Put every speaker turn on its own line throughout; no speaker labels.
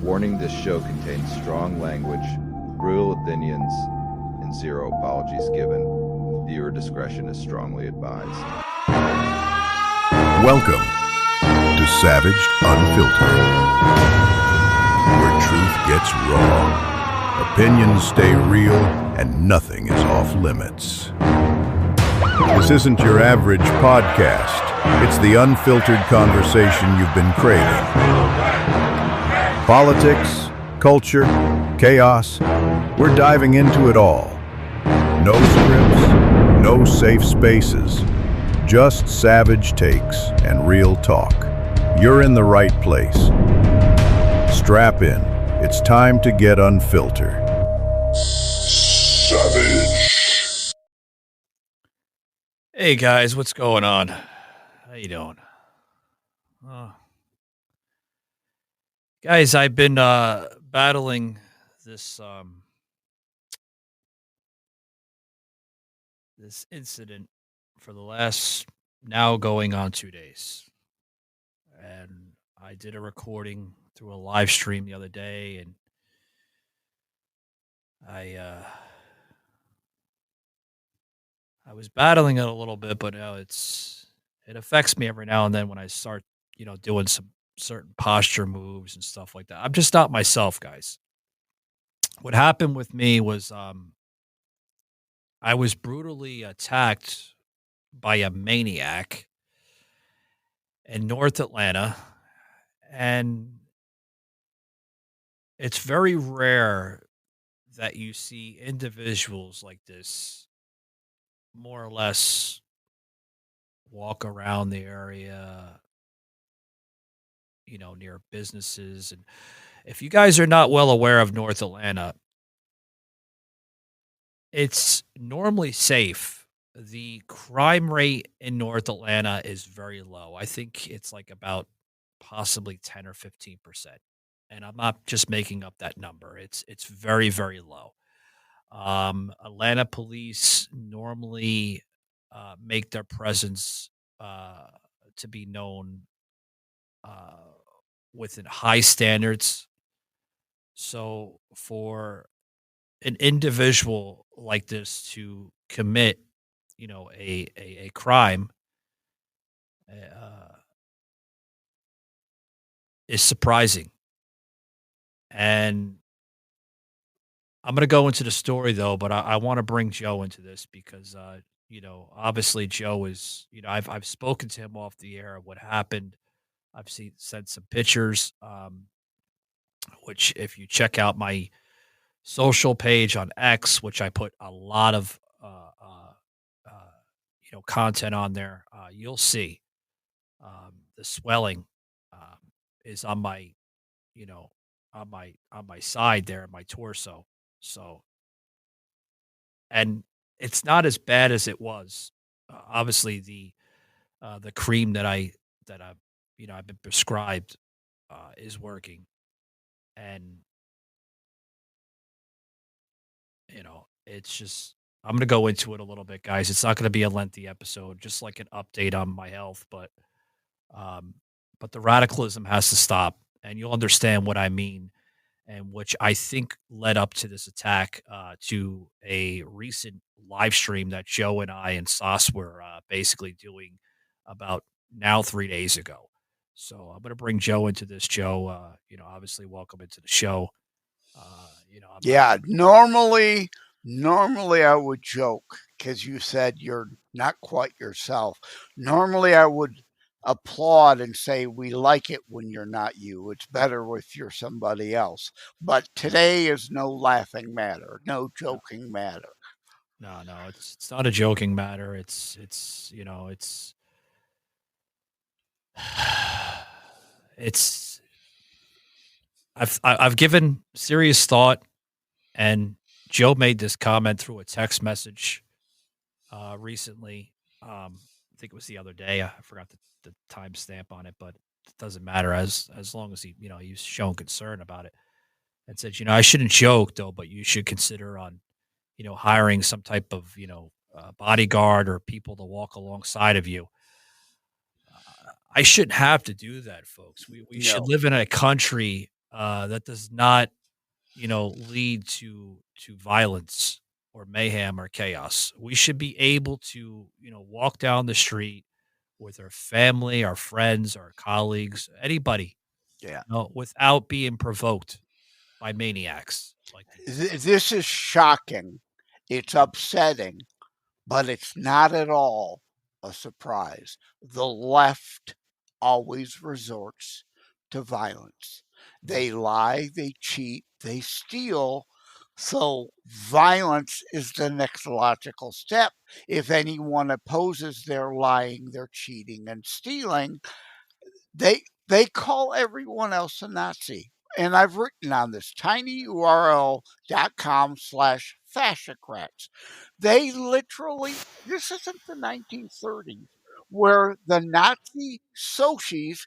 Warning: this show contains strong language, brutal opinions, and zero apologies given. Viewer discretion is strongly advised.
Welcome to Savaged Unfiltered, where truth gets raw, opinions stay real, and nothing is off limits. This isn't your average podcast. It's the unfiltered conversation you've been craving. Politics, culture, chaos, we're diving into it all. No scripts, no safe spaces, just savage takes and real talk. You're in the right place. Strap in. It's time to get unfiltered. Savage.
Hey guys, what's going on? How you doing? Guys, I've been battling this this incident for the last now going on 2 days. And I did a recording through a live stream the other day, and I was battling it a little bit, but it affects me every now and then when I start, doing some certain posture moves and stuff like that. I'm just not myself, guys. What happened with me was I was brutally attacked by a maniac in North Atlanta, and it's very rare that you see individuals like this more or less walk around the area, near businesses. And if you guys are not well aware of North Atlanta, it's normally safe. The crime rate in North Atlanta is very low. I think it's like about possibly 10 or 15%. And I'm not just making up that number. It's very, very low. Atlanta police normally make their presence to be known within high standards. So for an individual like this to commit, a crime is surprising. And I'm going to go into the story though, but I want to bring Joe into this because, obviously Joe is, I've spoken to him off the air of what happened. I've sent some pictures, which if you check out my social page on X, which I put a lot of, content on there, you'll see the swelling is on my, on my side there, my torso. So, and it's not as bad as it was. Obviously, the cream that I've been prescribed is working, and it's just I'm gonna go into it a little bit, guys. It's not gonna be a lengthy episode, just like an update on my health, um, but the radicalism has to stop, and you'll understand what I mean, and which I think led up to this attack to a recent live stream that Joe and I and Sauce were basically doing about now 3 days ago. So I'm going to bring Joe into this. Joe, obviously, welcome into the show. I'm
Yeah, normally I would joke because you said you're not quite yourself. Normally I would applaud and say we like it when you're not you. It's better if you're somebody else. But today is no laughing matter, no joking matter.
No, it's not a joking matter. It's it's I've given serious thought, and Joe made this comment through a text message recently. I think it was the other day. I forgot the timestamp on it, but it doesn't matter as long as he's shown concern about it, and said, I shouldn't joke though, but you should consider on hiring some type of bodyguard or people to walk alongside of you. I shouldn't have to do that, folks. We should live in a country that does not, lead to violence or mayhem or chaos. We should be able to, walk down the street with our family, our friends, our colleagues, anybody,
Yeah.
without being provoked by maniacs like these.
This is shocking. It's upsetting, but it's not at all a surprise. The left always resorts to violence.
Mm,
They lie, they cheat, they steal. So, violence is the next logical step. If anyone opposes their lying, their cheating, and stealing, they call everyone else a Nazi. And I've written on this tinyurl.com/fascocrats. They literally, this isn't the 1930s where the Nazi Socis,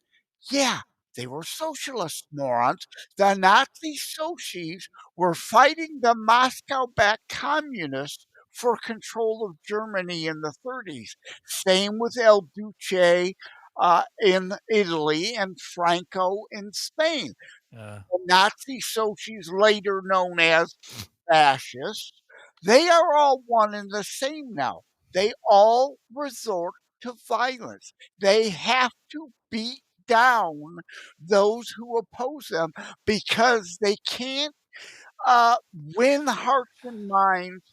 yeah, they were socialist morons. The Nazi Socis were fighting the Moscow backed communists for control of Germany in the 30s. Same with El Duce in Italy and Franco in Spain.
uh,
The Nazi Socis, later known as fascists, they are all one and the same now. They all resort to violence. They have to beat down those who oppose them because they can't win hearts and minds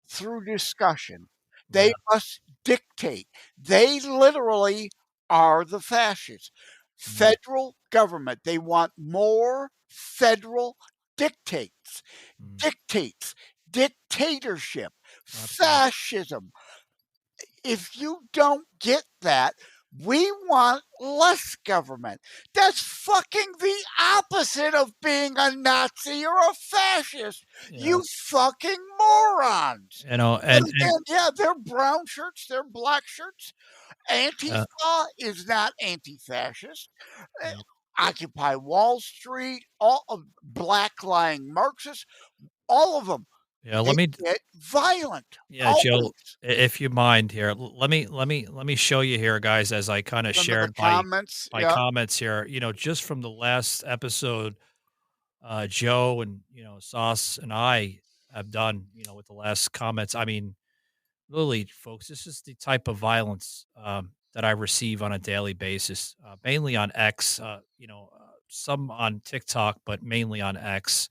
through discussion. They
yeah.
must dictate. They literally are the fascists.
Mm,
Federal government. They want more federal dictates,
mm,
dictates, dictatorship,
absolutely.
fascism. If you don't get that, we want less government. That's fucking the opposite of being a Nazi or a fascist. You
Yes.
fucking morons.
You know,
But
and
again, yeah, they're brown shirts, they're black shirts.
uh,
Antifa is not anti-fascist. Uh,
yeah,
Occupy Wall Street, all of black lying Marxists, all of them,
yeah.
they
Let me,
get violent.
yeah, Joe,
Always.
if you mind here, let me show you here, guys, as I kind of
Some of the
shared my
comments,
my
yeah,
comments here. Just from the last episode, Joe and Sauce and I have done. With the last comments. I mean, literally, folks, this is the type of violence that I receive on a daily basis, mainly on X. Some on TikTok, but mainly on X.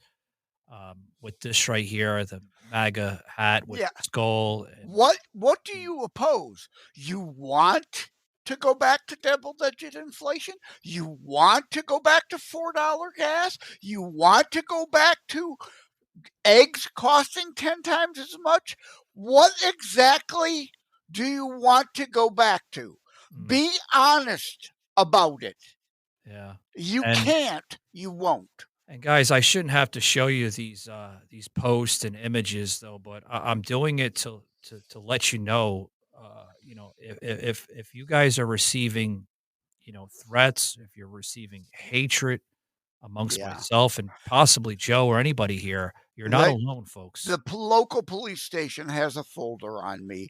With this right here, the MAGA hat with
yeah.
the skull, and
What do you oppose? You want to go back to double-digit inflation? You want to go back to $4 gas? You want to go back to eggs costing 10 times as much? What exactly do you want to go back to?
mm,
Be honest about it.
yeah,
You
and
can't, you won't.
guys, I shouldn't have to show you these posts and images though, but I'm doing it to let you know, if you guys are receiving threats, if you're receiving hatred amongst
Yeah.
myself and possibly Joe or anybody here, you're not
Like
alone, folks.
the local police station has a folder on me,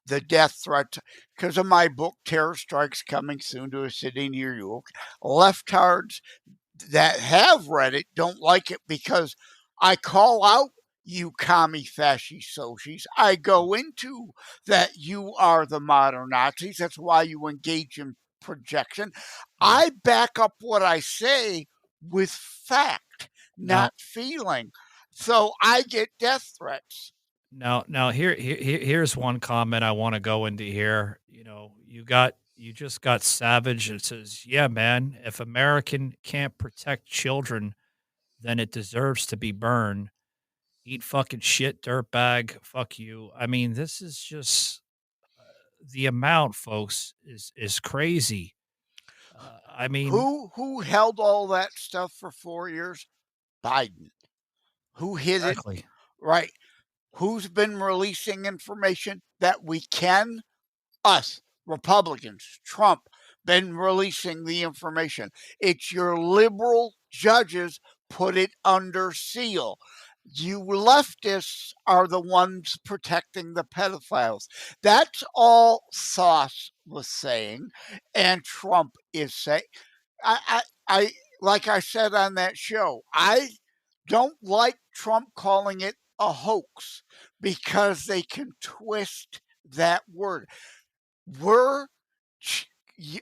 the death threat, because of my book, Terror Strikes Coming Soon to a City Near You. Leftards that have read it don't like it because I call out you commie fasci socis. I go into that you are the modern Nazis. That's why you engage in projection.
Yeah.
I back up what I say with fact,
Now,
not feeling. So I get death threats.
now, here's one comment I want to go into here. You just got savage. It says, "Yeah, man, if American can't protect children, then it deserves to be burned. Eat fucking shit, dirtbag. Fuck you." I mean, this is just the amount, folks, is crazy. I mean,
Who held all that stuff for 4 years? Biden. Who hid it?
exactly.
Right. Who's been releasing information that we can? Us, Republicans, Trump, been releasing the information. It's your liberal judges put it under seal. You leftists are the ones protecting the pedophiles. That's all Sauce was saying, and Trump is saying. I like I said on that show, I don't like Trump calling it a hoax because they can twist that word. Were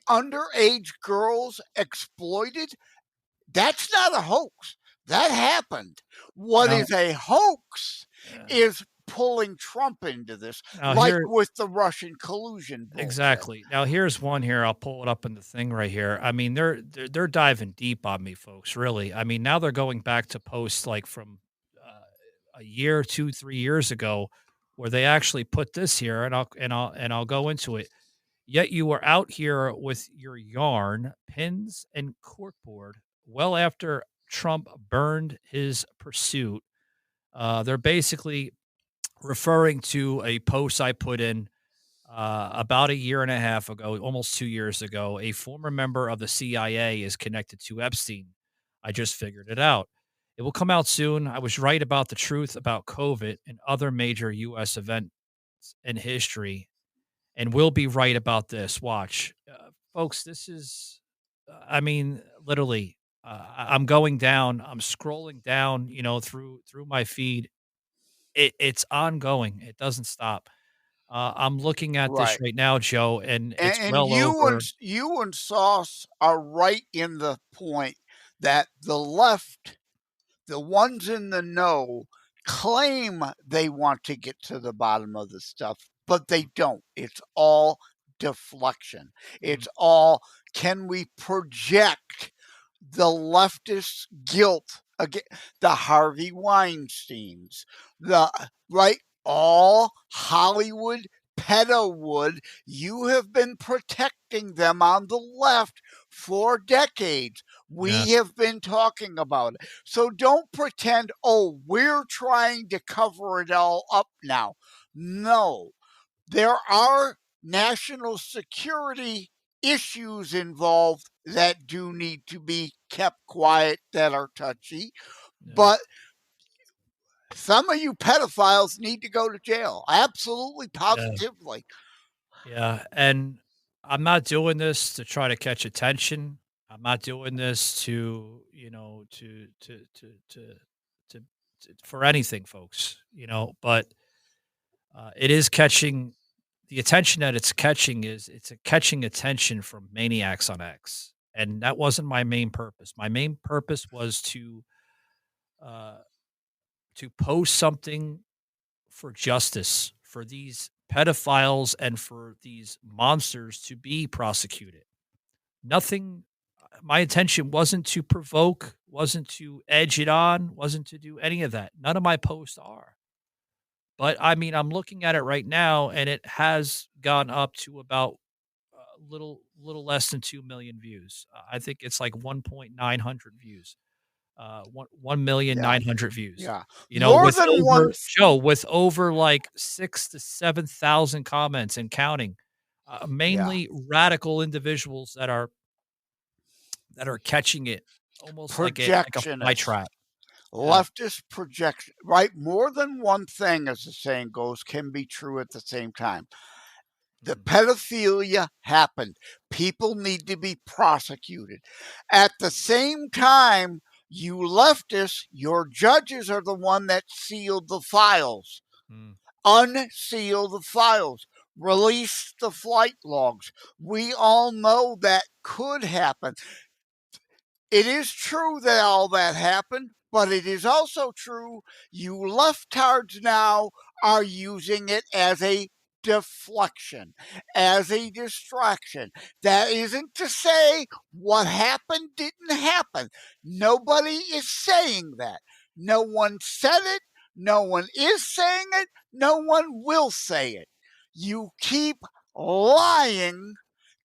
underage girls exploited? That's not a hoax. That happened. What
Now,
is a hoax
uh,
is pulling Trump into this,
now
like
here
with the Russian collusion bullshit.
exactly. Now here's one here. I'll pull it up in the thing right here. I mean, they're diving deep on me, folks. Really. I mean, now they're going back to posts like from a year, 2, 3 years ago, where they actually put this here, and I'll go into it. Yet you were out here with your yarn, pins, and corkboard well after Trump burned his pursuit. They're basically referring to a post I put in about a year and a half ago, almost 2 years ago. A former member of the CIA is connected to Epstein. I just figured it out. It will come out soon. I was right about the truth about COVID and other major U.S. events in history, and we'll be right about this. Watch, folks. This is, I mean, literally. I'm going down. I'm scrolling down. Through my feed. It's ongoing. It doesn't stop. I'm looking at this
Right.
right now, Joe, and it's
And
well over.
you and Sauce are right in the point that the left, the ones in the know, claim they want to get to the bottom of the stuff, but they don't. It's all deflection.
Mhm.
It's all, can we project the leftist guilt again, the Harvey Weinsteins, the right, all Hollywood pedowood. You have been protecting them on the left for decades.
Yeah,
We have been talking about it. So don't pretend, oh, we're trying to cover it all up now. No, there are national security issues involved that do need to be kept quiet, that are touchy,
yeah,
but some of you pedophiles need to go to jail. Absolutely,
yeah,
positively.
yeah. And I'm not doing this to try to catch attention. I'm not doing this to, to, for anything, folks. But it is catching the attention that it's catching is it's catching attention from maniacs on X, and that wasn't my main purpose. My main purpose was uh, to post something for justice for these pedophiles and for these monsters to be prosecuted. Nothing. My intention wasn't to provoke, wasn't to edge it on, wasn't to do any of that. None of my posts are. But I mean, I'm looking at it right now, and it has gone up to about little less than 2 million views. I think it's like 1.900 views. 1
Yeah,
1,900,000 views.
yeah.
You know,
More
with
than one.
over Joe, with over like 6 to 7,000 comments and counting.
Yeah,
Mainly radical individuals that are catching it almost like a fly
projectionists.
trap. Yeah.
Leftist projection, right? More than one thing, as the saying goes, can be true at the same time. The
Mhm.
pedophilia happened. People need to be prosecuted. At the same time, you leftists, your judges are the one that sealed the files.
Mm.
Unseal the files. Release the flight logs. We all know that could happen. It is true that all that happened, but it is also true you leftards now are using it as a deflection, as a distraction. That isn't to say what happened didn't happen. Nobody is saying that. No one said it. No one is saying it. No one will say it. You keep lying,
Mm.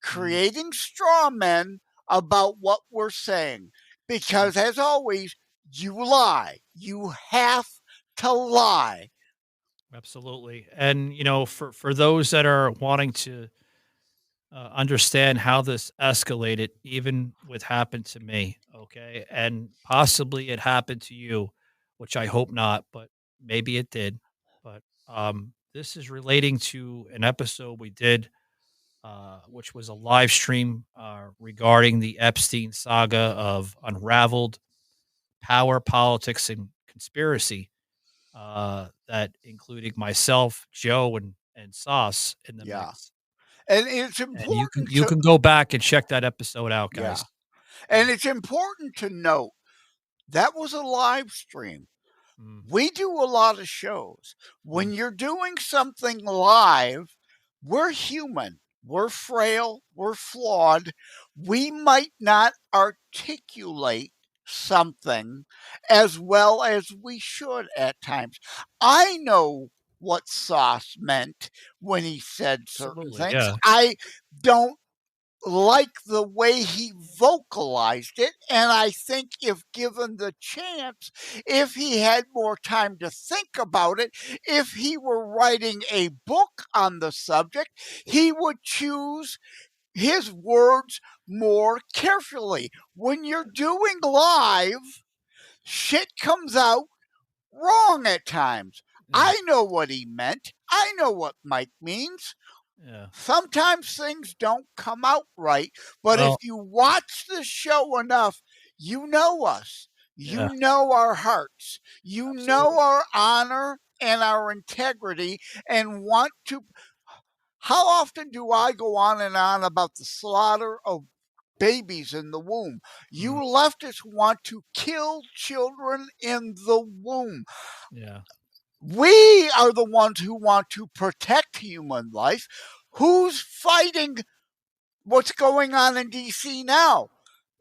creating straw men about what we're saying.
Mm.
Because as always, you lie. You have to lie.
Absolutely. And for those that are wanting to understand how this escalated, even what happened to me, okay, and possibly it happened to you, which I hope not, but maybe it did. But this is relating to an episode we did which was a live stream regarding the Epstein saga of unraveled power, politics, and conspiracy. That including myself, Joe, and Sauce in the
Yeah.
mix.
And it's
And you
important
can go back and check that episode out,
yeah.
guys.
And it's important to note that was a live stream.
Mm.
We do a lot of shows. When
Mm.
you're doing something live, we're human. We're frail. We're flawed. We might not articulate something as well as we should at times. I know what Sauce meant when he said certain
Absolutely,
things.
yeah.
I don't like the way he vocalized it. And I think if given the chance, if he had more time to think about it, if he were writing a book on the subject, he would choose his words more carefully. When you're doing live, shit comes out wrong at times.
Yeah.
I know what he meant. I know what Mike means.
Yeah.
Sometimes things don't come out right, but
Well,
if you watch the show enough, you know us. You
Yeah.
know our hearts. You know
Absolutely.
our honor and our integrity and want to. How often do I go on and on about the slaughter of babies in the womb? You leftists want to kill children in the womb.
Yeah.
We are the ones who want to protect human life. Who's fighting what's going on in DC now?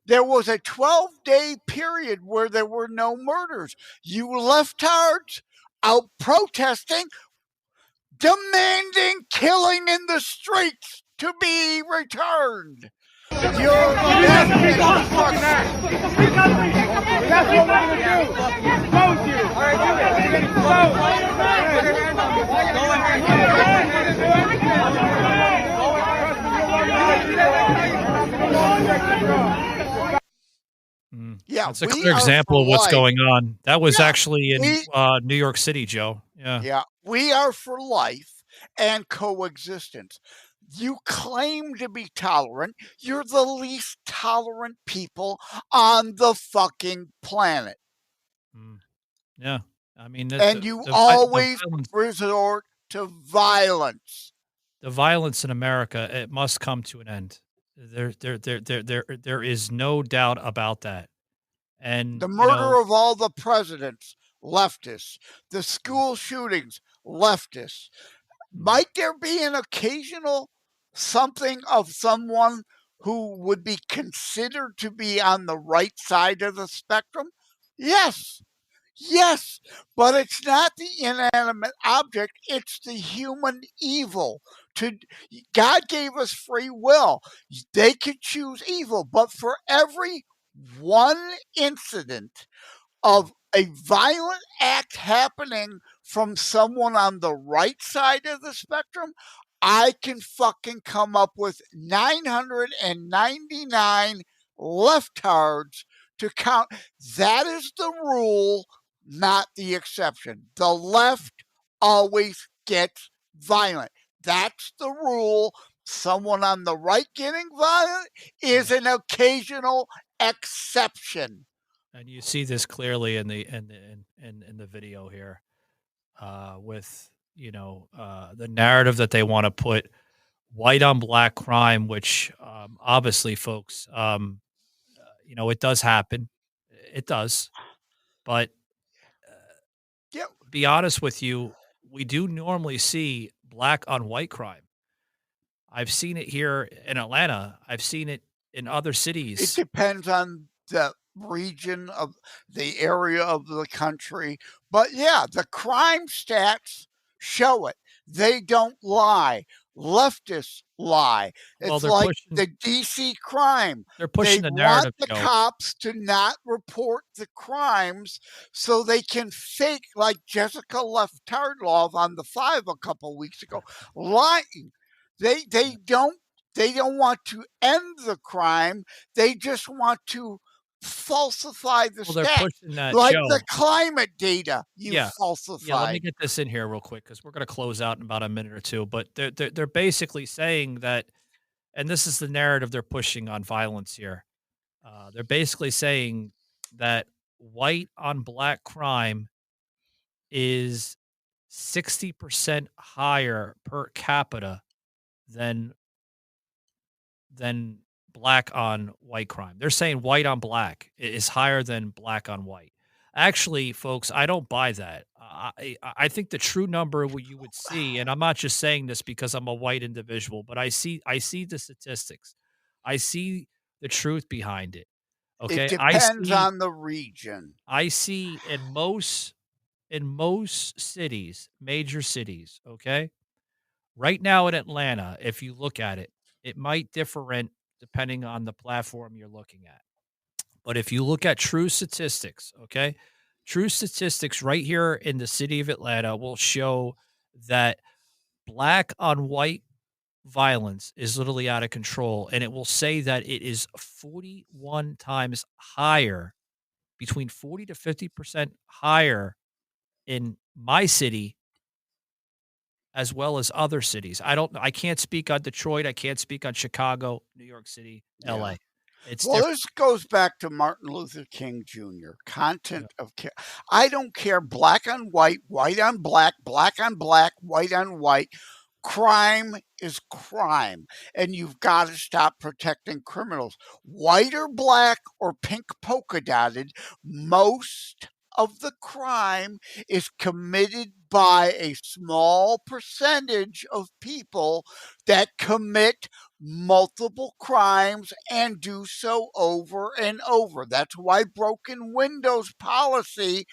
There was a 12-day period where there were no murders. You leftards out protesting, demanding killing in the streets to be returned. You're
That's what we're going to do. Expose you. All right,
Yeah,
that's a
we
clear
are
example of
for
what's
life.
going on. That was
Yeah,
actually in
we-
New York City, Joe. Yeah.
Yeah, we are for life and coexistence. You claim to be tolerant. You're the least tolerant people on the fucking planet.
Yeah. I mean,
And you always resort to violence.
The violence in America, it must come to an end. There is no doubt about that. And
The murder of all the presidents, leftists. The school shootings, leftists. Might there be an occasional something of someone who would be considered to be on the right side of the spectrum? Yes. Yes, but it's not the inanimate object, it's the human evil. God gave us free will. They could choose evil, but for every one incident of a violent act happening from someone on the right side of the spectrum, I can fucking come up with 999 leftards to count. That is the rule, not the exception. The left always gets violent. That's the rule. Someone on the right getting violent is an occasional exception.
And you see this clearly in the video here, with the narrative that they want to put white on black crime, which obviously, folks, it does happen. It does, but be honest with you, we do normally see black on white crime. I've seen it here in Atlanta. I've seen it in other cities.
It depends on the region of the area of the country. But yeah, the crime stats show it. They don't lie. Leftists lie.
Well,
It's
they're
like
pushing-
the DC crime.
They're pushing
They
the narrative,
want the
Joe.
cops to not report the crimes so they can fake, like Jessica Leftardlov on the 5 a couple weeks ago, lying. They don't want to end the crime. They just want to falsify the
They're
stats,
pushing that,
like
Joe.
the climate data you falsified.
Yeah, let me get this in here real quick because we're going to close out in about a minute or two. But they're basically saying that and this is the narrative they're pushing on violence here. They're basically saying that white on black crime is 60% higher per capita than than black on white crime. They're saying white on black is higher than black on white. Actually, folks, I don't buy that. I think the true number what you would see, and I'm not just saying this because I'm a white individual, but I see the statistics. I see the truth behind it.
It
Okay.
depends on the region.
I see in most cities, major cities, okay? Right now in Atlanta, if you look at it, it might different depending on the platform you're looking at. But if you look at true statistics, okay? True statistics right here in the city of Atlanta will show that black on white violence is literally out of control. And it will say that it is 41 times higher, between 40 to 50% higher in my city as well as other cities. I can't speak on Detroit, I can't speak on Chicago, New York City,
Yeah.
LA. It's
Well,
different.
this goes back to Martin Luther King Jr.
Yeah.
Content of care. I don't care black on white, white on black, black on black, white on white. Crime is crime, and you've got to stop protecting criminals. White or black or pink polka dotted, most of the crime is committed by a small percentage of people that commit multiple crimes and do so over and over. That's why broken windows policy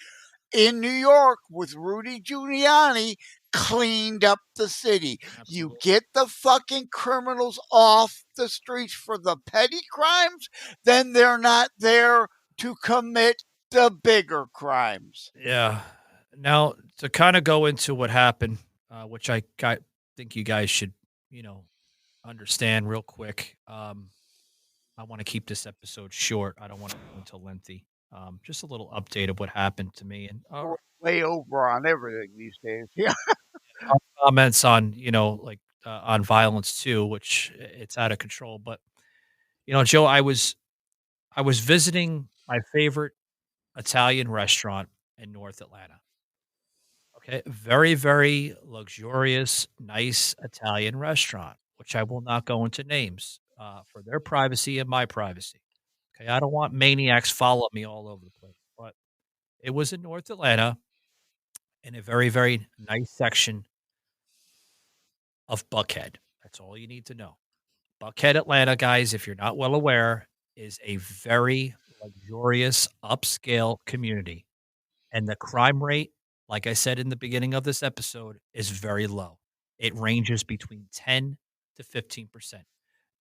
in New York with Rudy Giuliani cleaned up the city. You
Absolutely.
get the fucking criminals off the streets for the petty crimes, then they're not there to commit the bigger crimes.
Yeah. Now to kind of go into what happened, which think you guys should, understand real quick. I want to keep this episode short. I don't want to go into lengthy. Just a little update of what happened to me and
We're way over on everything these days. Yeah.
comments on, on violence too, which it's out of control. But Joe, I was visiting my favorite Italian restaurant in North Atlanta. Okay, very, very luxurious, nice Italian restaurant, which I will not go into names for their privacy and my privacy. Okay, I don't want maniacs follow me all over the place, but it was in North Atlanta in a very, very nice section of Buckhead. That's all you need to know. Buckhead, Atlanta, guys, if you're not well aware, is a very luxurious, upscale community. And the crime rate, like I said in the beginning of this episode, is very low. It ranges between 10 to 15%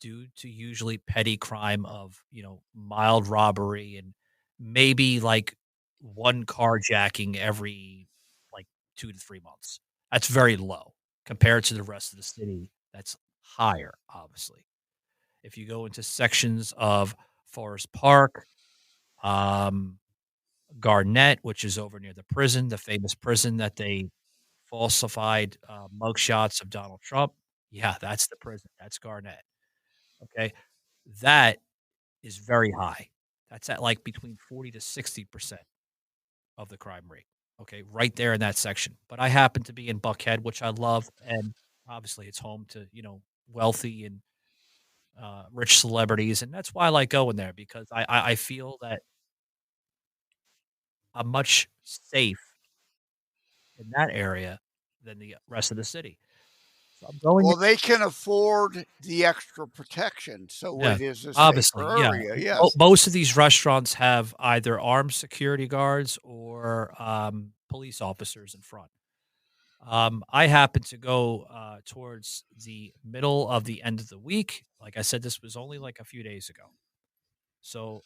due to usually petty crime of, mild robbery and maybe like one carjacking every like 2 to 3 months. That's very low compared to the rest of the city. That's higher, obviously. If you go into sections of Forest Park, um, Garnett, which is over near the prison, the famous prison that they falsified mugshots of Donald Trump. Yeah, that's the prison. That's Garnett. Okay. That is very high. That's at like between 40 to 60% of the crime rate. Okay. Right there in that section. But I happen to be in Buckhead, which I love. And obviously it's home to, wealthy and rich celebrities. And that's why I like going there because I feel that I'm much safe in that area than the rest of the city. So I'm going.
Well, they can afford the extra protection, so
Yeah,
it is a
obviously,
safer
yeah.
area. Yes.
Most of these restaurants have either armed security guards or police officers in front. I happen to go towards the middle of the end of the week. Like I said, this was only like a few days ago. So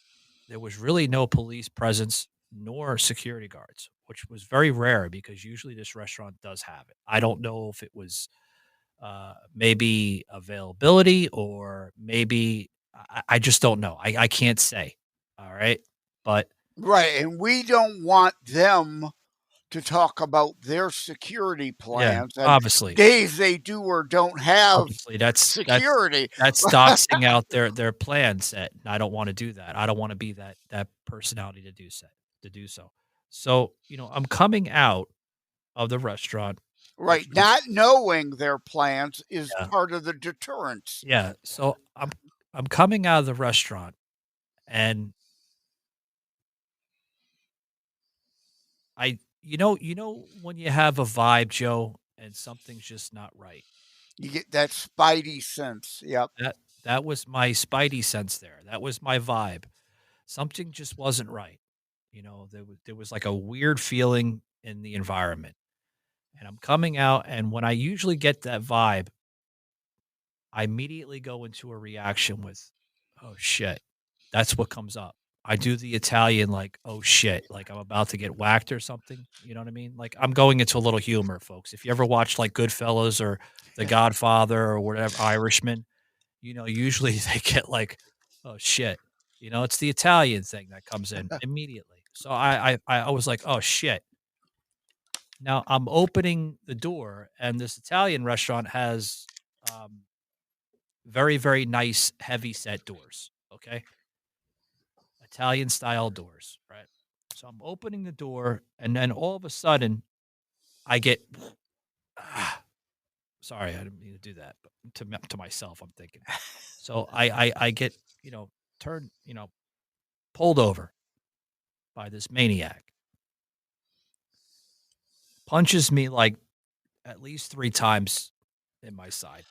there was really no police presence nor security guards, which was very rare because usually this restaurant does have it. I don't know if it was maybe availability or maybe I just don't know. I can't say. All right. But
Right, and we don't want them to talk about their security plans and
obviously.
days they do or don't have
Obviously, that's
security.
doxing out their plan set, and I don't wanna do that. I don't wanna be that personality to do so. So, I'm coming out of the restaurant,
Right.
which was
Not knowing their plans is
yeah,
part of the deterrence.
yeah. So, I'm coming out of the restaurant, and when you have a vibe, Joe, and something's just not right.
You get that spidey sense. Yep.
That was my spidey sense there. That was my vibe. Something just wasn't right. There was like a weird feeling in the environment. And I'm coming out, and when I usually get that vibe, I immediately go into a reaction with, "Oh shit." That's what comes up. I do the Italian like, "Oh shit," like I'm about to get whacked or something, you know what I mean? Like I'm going into a little humor, folks. If you ever watch like Goodfellas or The Godfather or whatever, Irishman, usually they get like, "Oh shit." It's the Italian thing that comes in immediately. So I was like, "Oh shit." Now I'm opening the door, and this Italian restaurant has very, very nice heavy set doors. Okay. Italian style doors, right? So I'm opening the door, and then all of a sudden, I get, sorry, I didn't mean to do that, but to myself, I'm thinking. So I get, turned, pulled over by this maniac, punches me like at least 3 times in my side.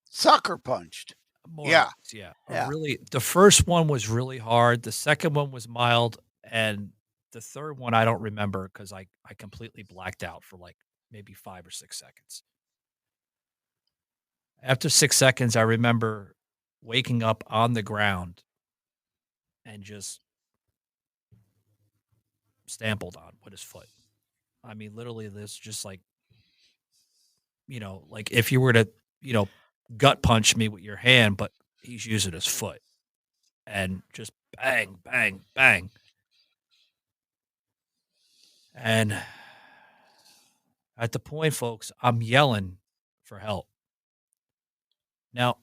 Sucker punched.
More or
Yeah.
less, yeah.
Yeah.
The first one was really hard. The second one was mild, and the third one I don't remember because I completely blacked out for like maybe 5 or 6 seconds. After 6 seconds, I remember waking up on the ground and just stampled on with his foot. I mean, literally, this just like like if you were to gut punch me with your hand, but he's using his foot and just bang, bang, bang. And at the point, folks, I'm yelling for help. Now,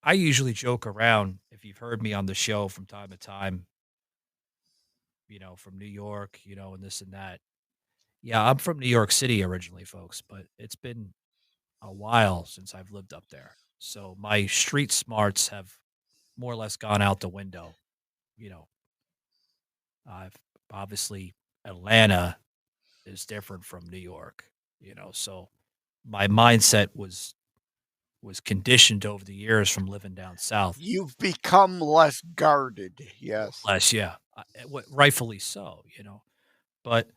I usually joke around if you've heard me on the show from time to time, from New York, and this and that. Yeah, I'm from New York City originally, folks, but it's been a while since I've lived up there. So my street smarts have more or less gone out the window. You know, I've obviously Atlanta is different from New York, so my mindset was conditioned over the years from living down south.
You've become less guarded. Yes.
Less, yeah, rightfully so, but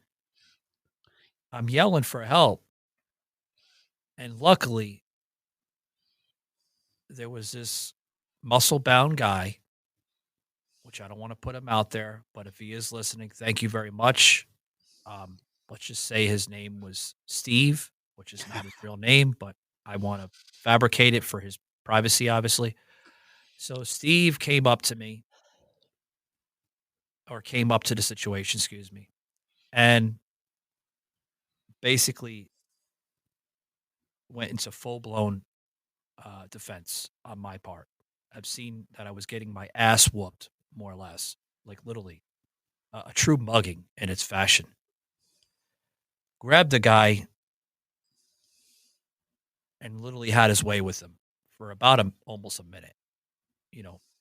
I'm yelling for help, and luckily there was this muscle-bound guy, which I don't wanna put him out there, but if he is listening, thank you very much. Let's just say his name was Steve, which is not his real name, but I wanna fabricate it for his privacy, obviously. So Steve came up to me, or came up to the situation, excuse me, and basically went into full-blown, defense on my part. I've seen that I was getting my ass whooped, more or less, like literally a true mugging in its fashion. Grabbed the guy and literally had his way with him for about almost a minute,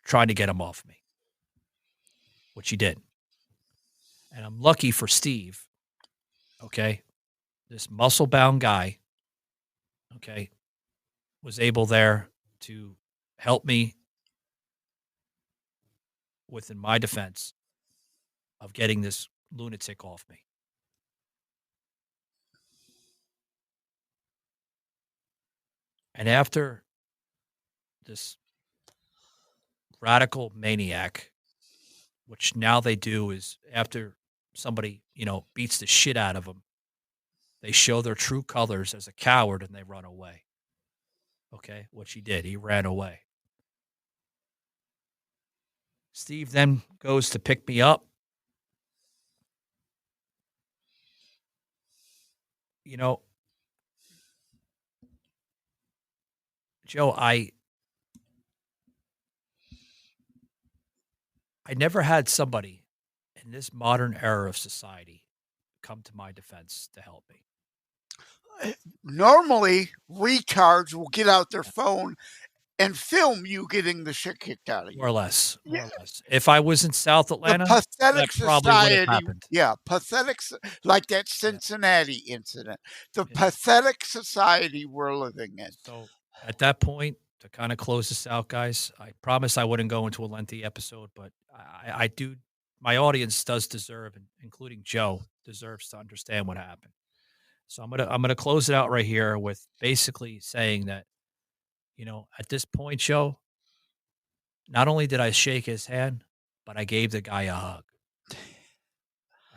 trying to get him off me, which he did. And I'm lucky for Steve, okay? This muscle bound guy, okay, was able there to help me within my defense of getting this lunatic off me. And after this radical maniac, which now they do is after somebody, beats the shit out of them, they show their true colors as a coward and they run away. Okay, which he did. He ran away. Steve then goes to pick me up. You know, Joe, I never had somebody in this modern era of society come to my defense to help me.
Normally, retards will get out their phone and film you getting the shit kicked out of you.
More or less,
Yeah.
more or less. If I was in South
The
Atlanta,
pathetic
that probably would have
society,
happened.
yeah, like that
Yeah,
Cincinnati incident. The
yeah.
pathetic society we're living in.
So at that point, to kind of close this out, guys, I promise I wouldn't go into a lengthy episode, but I do. My audience does deserve, including Joe, deserves to understand what happened. So I'm gonna close it out right here with basically saying that, at this point, Joe, not only did I shake his hand, but I gave the guy a hug.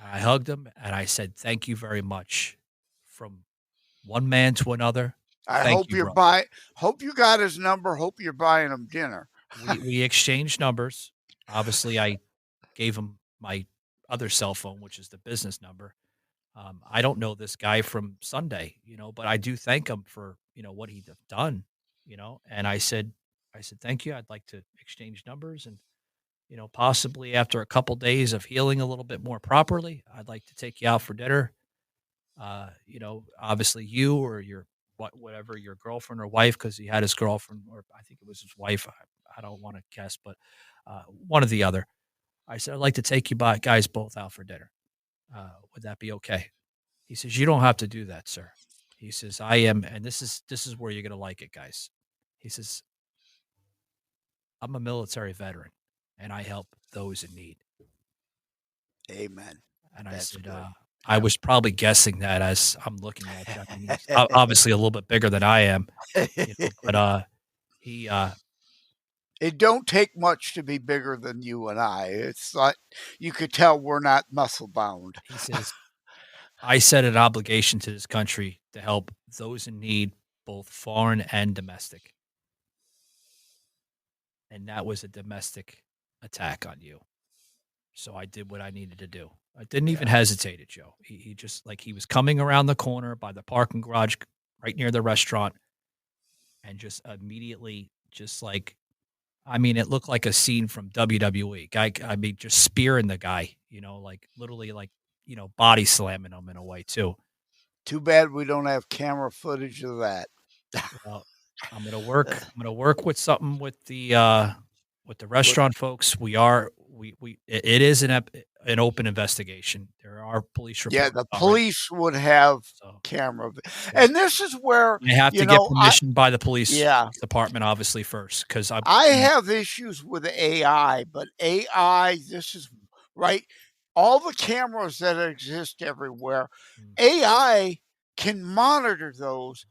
I hugged him and I said, "Thank you very much." From one man to another,
I
thank
hope
you,
you're
brother.
hope you got his number. Hope you're buying him dinner.
We exchanged numbers. Obviously, I gave him my other cell phone, which is the business number. I don't know this guy from Sunday, but I do thank him for what he'd have done, And I said, thank you. I'd like to exchange numbers, and possibly after a couple days of healing a little bit more properly, I'd like to take you out for dinner. Obviously you or your whatever your girlfriend or wife, because he had his girlfriend, or I think it was his wife. I don't want to guess, but one or the other. I said, I'd like to take you guys both out for dinner. Would that be okay? He says, you don't have to do that, sir. He says, I am, and this is where you're gonna like it, guys. He says, I'm a military veteran and I help those in need.
Amen.
And I
That's
said,
good.
I was probably guessing that as I'm looking at you. I mean, he's obviously a little bit bigger than I am, but he
It don't take much to be bigger than you and I. It's like you could tell we're not muscle bound.
he says, I set an obligation to this country to help those in need, both foreign and domestic. And that was a domestic attack on you. So I did what I needed to do. I didn't even hesitate, Joe. He just, like, he was coming around the corner by the parking garage right near the restaurant, and just immediately, just like, I mean, it looked like a scene from WWE. Guy, I mean, just spearing the guy, like literally, like, body slamming him in a way too.
Too bad we don't have camera footage of that.
Well, I'm gonna work with something with the restaurant folks. It is an open investigation. There are police
Yeah,
reports
the
already,
police would have
so
camera. And this is where,
they have
you
to get
know,
permission by the police
yeah,
department, obviously, first, because
I have issues with AI, but AI, this is right. All the cameras that exist everywhere,
Mm,
AI can monitor those.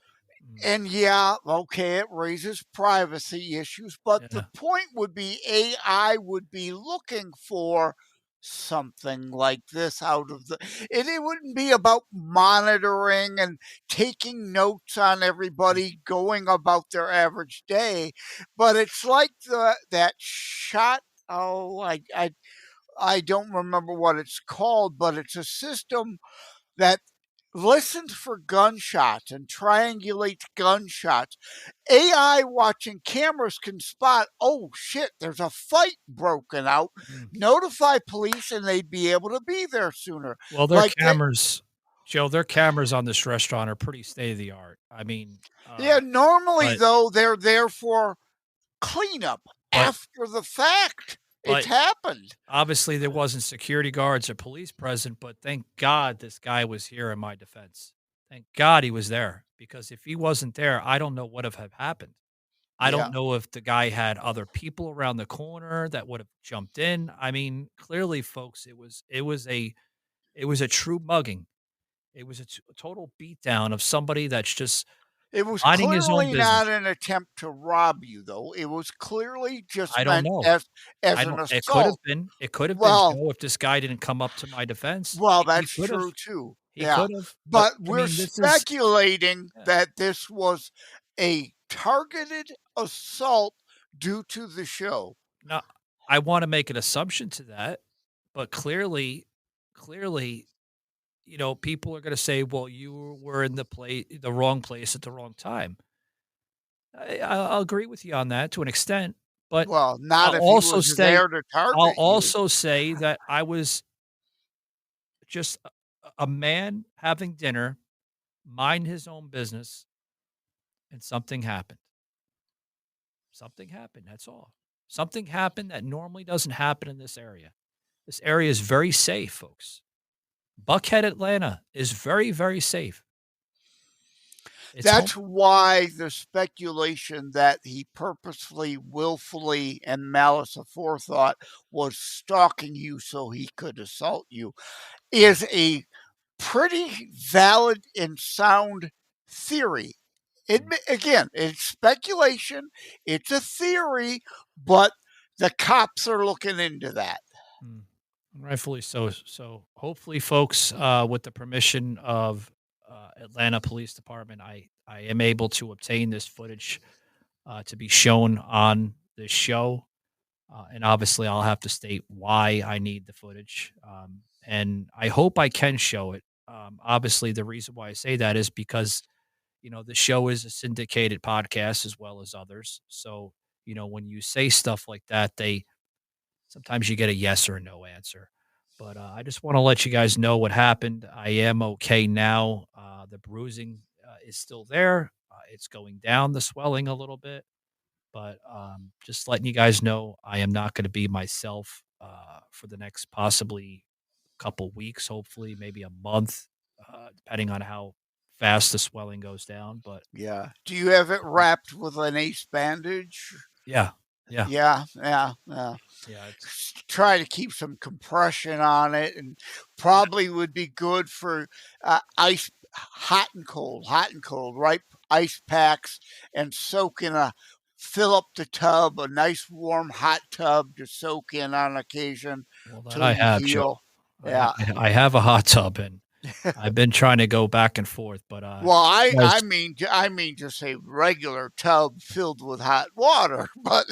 mm,
And yeah, okay, it raises privacy issues, but the
yeah,
point would be AI would be looking for something like this out of the and it wouldn't be about monitoring and taking notes on
mm,
everybody going about their average day, but it's like that shot. Oh, I don't remember what it's called, but it's a system that listens for gunshots and triangulates gunshots. AI watching cameras can spot, oh shit, there's a fight broken out.
mm.
Notify police and they'd be able to be there sooner.
Well, their
Like they,
cameras, Joe, their cameras on this restaurant are pretty state of the art. I mean,
yeah, normally
but
though, they're there for cleanup
but
after the fact. It's
but
happened.
obviously there wasn't security guards or police present, but thank God this guy was here in my defense. Thank God he was there, because if he wasn't there, I don't know what would have happened. I don't
Yeah.
know if the guy had other people around the corner that would have jumped in. I mean, clearly, folks, it was a true mugging. It was a total beatdown of somebody that's just
It was
minding his own
clearly
business.
not an attempt to rob you, though. It was clearly just
I don't
meant
know.
as
I
an
don't. It could have
assault.
been. It could have been,
Well,
Joe, if this guy didn't come up to my defense.
Well,
He
that's
could have.
true too.
He
Yeah.
could have. But
But
I
we're
mean, this is.
speculating
Yeah.
that this was a targeted assault due to the show.
Now, I want to make an assumption to that, but clearly, people are going to say, "Well, you were in the wrong place at the wrong time." I'll agree with you on that to an extent, but
Well, not
I'll
if he
also
was
say
there to
I'll
target you.
also say that I was just a man having dinner, mind his own business, and something happened. Something happened. That's all. Something happened that normally doesn't happen in this area. This area is very safe, folks. Buckhead, Atlanta is very, very safe. It's home.
That's why the speculation that he purposefully, willfully, and malice aforethought was stalking you so he could assault you is a pretty valid and sound theory. Again, it's speculation, it's a theory, but the cops are looking into that.
Mm, rightfully so. So hopefully, folks, with the permission of Atlanta Police Department, I am able to obtain this footage to be shown on this show. And obviously, I'll have to state why I need the footage. And I hope I can show it. Obviously, the reason why I say that is because, the show is a syndicated podcast as well as others. So, when you say stuff like that, sometimes you get a yes or a no answer. But I just want to let you guys know what happened. I am okay now. The bruising is still there. It's going down, the swelling a little bit. But just letting you guys know, I am not going to be myself for the next possibly couple weeks, hopefully, maybe a month, depending on how fast the swelling goes down. But
Yeah. Do you have it wrapped with an ace bandage?
yeah, yeah,
Yeah.
yeah. It's
Try to keep some compression on it, and probably would be good for ice, hot and cold, right? Ice packs and soak in fill up the tub, a nice warm hot tub to soak in on occasion
well that
till
I
you
have, Joe.
heal. Yeah.
I have a hot tub, and I've been trying to go back and forth, but
Well,
guys,
I mean to say regular tub filled with hot water, but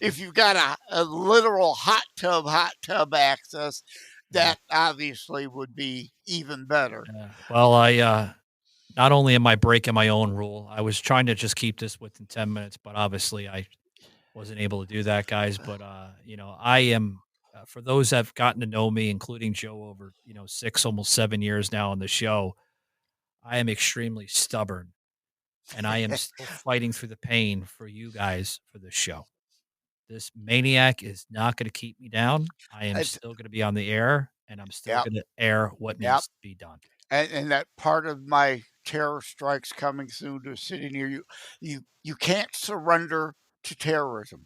if you got a literal hot tub access,
yeah,
that obviously would be even better.
yeah. Well, I not only am I breaking my own rule, I was trying to just keep this within 10 minutes, but obviously I wasn't able to do that, guys. But I am for those that have gotten to know me, including Joe, over 6, almost 7 years now on the show. I am extremely stubborn, and I am still fighting through the pain for you guys for this show. This maniac is not going to keep me down. I am
It's,
still going to be on the air, and I'm still
yep,
going to air what
yep.
needs to be done.
And that part of my terror strikes coming soon to a city near you. You can't surrender to terrorism.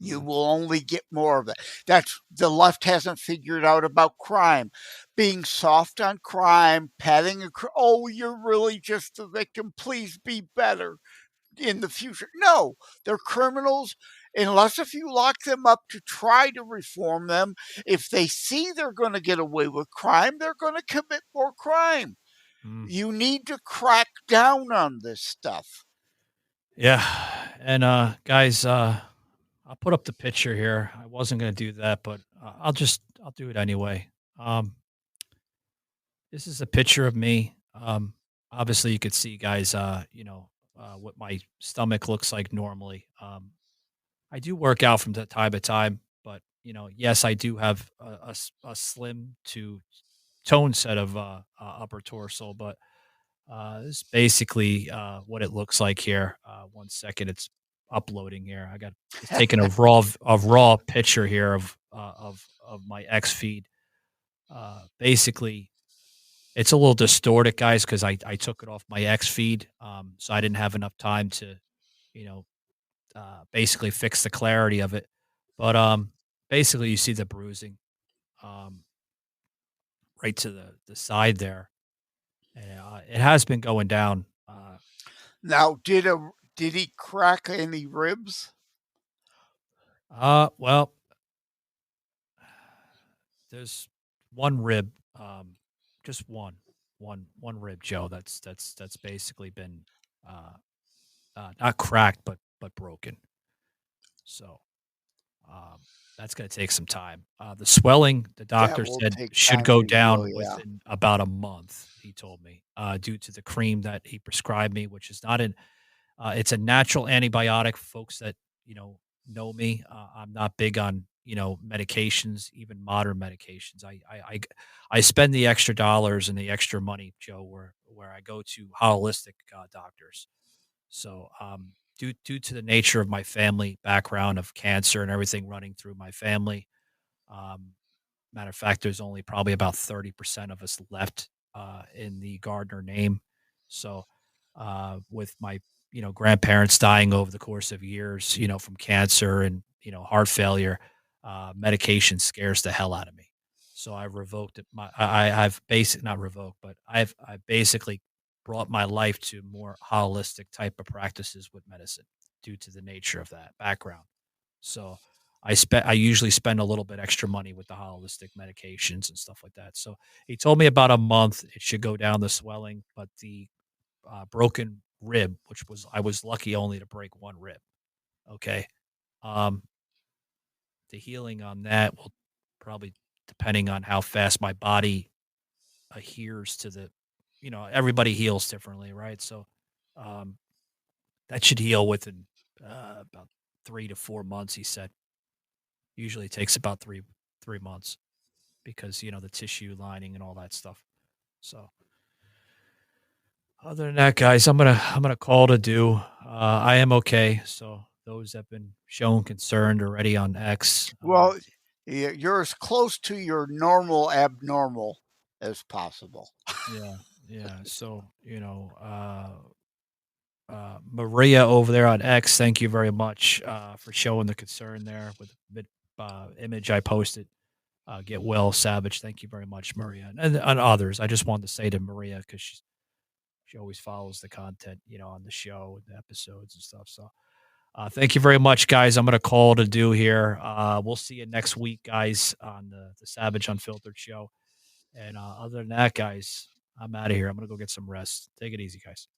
You
Mm,
will only get more of it. That's the left hasn't figured out about crime. Being soft on crime, patting oh, you're really just a victim. Please be better in the future. No, they're criminals. Unless if you lock them up to try to reform them, if they see they're going to get away with crime, they're going to commit more crime.
mm.
You need to crack down on this stuff.
Yeah, and guys, I'll put up the picture here. I wasn't going to do that, but I'll do it anyway. Um, this is a picture of me. Obviously, you could see, guys. What my stomach looks like normally. I do work out from time to time, but yes, I do have a slim to toned set of upper torso. But this is basically what it looks like here. 1 second, it's uploading here. I got it's taking a raw picture here of my X feed. Basically, it's a little distorted, guys, because I took it off my X feed, so I didn't have enough time to you know basically fix the clarity of it. But basically, you see the bruising um, right to the side there, and it has been going down.
Now, did he crack any ribs?
Well, there's one rib, just one rib, Joe. That's basically been not cracked, but broken. So that's going to take some time. The swelling, the doctor
will
said,
take
should
time
go
to
down
heal, yeah.
within about a month, he told me, due to the cream that he prescribed me, which is not it's a natural antibiotic. Folks that, know me, I'm not big on, medications, even modern medications. I spend the extra dollars and the extra money, Joe, where I go to holistic doctors. So, due to the nature of my family background of cancer and everything running through my family, um, matter of fact, there's only probably about 30% of us left in the Gardner name. So, with my grandparents dying over the course of years, from cancer and heart failure, medication scares the hell out of me. So I revoked it. I've basically not revoked, but I basically brought my life to more holistic type of practices with medicine due to the nature of that background. So I usually spend a little bit extra money with the holistic medications and stuff like that. So he told me about a month it should go down the swelling, but the broken rib, which was I was lucky only to break one rib. Okay, um, the healing on that will probably depending on how fast my body adheres to the, everybody heals differently, right? So um, that should heal within about 3 to 4 months. He said usually it takes about three months because the tissue lining and all that stuff. So other than that, guys, I'm gonna call it a do. I am okay. So those that have been shown concerned already on X.
Well, you're as close to your normal abnormal as possible.
Yeah. So Maria over there on X, thank you very much for showing the concern there with the image I posted. Get well, Savage. Thank you very much, Maria, and others. I just wanted to say to Maria because she always follows the content, on the show, the episodes and stuff. So, thank you very much, guys. I'm going to call it a do here. We'll see you next week, guys, on the Savage Unfiltered show. And other than that, guys, I'm out of here. I'm going to go get some rest. Take it easy, guys.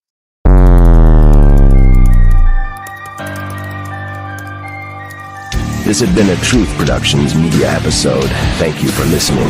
This had been a Truth Productions media episode. Thank you for listening.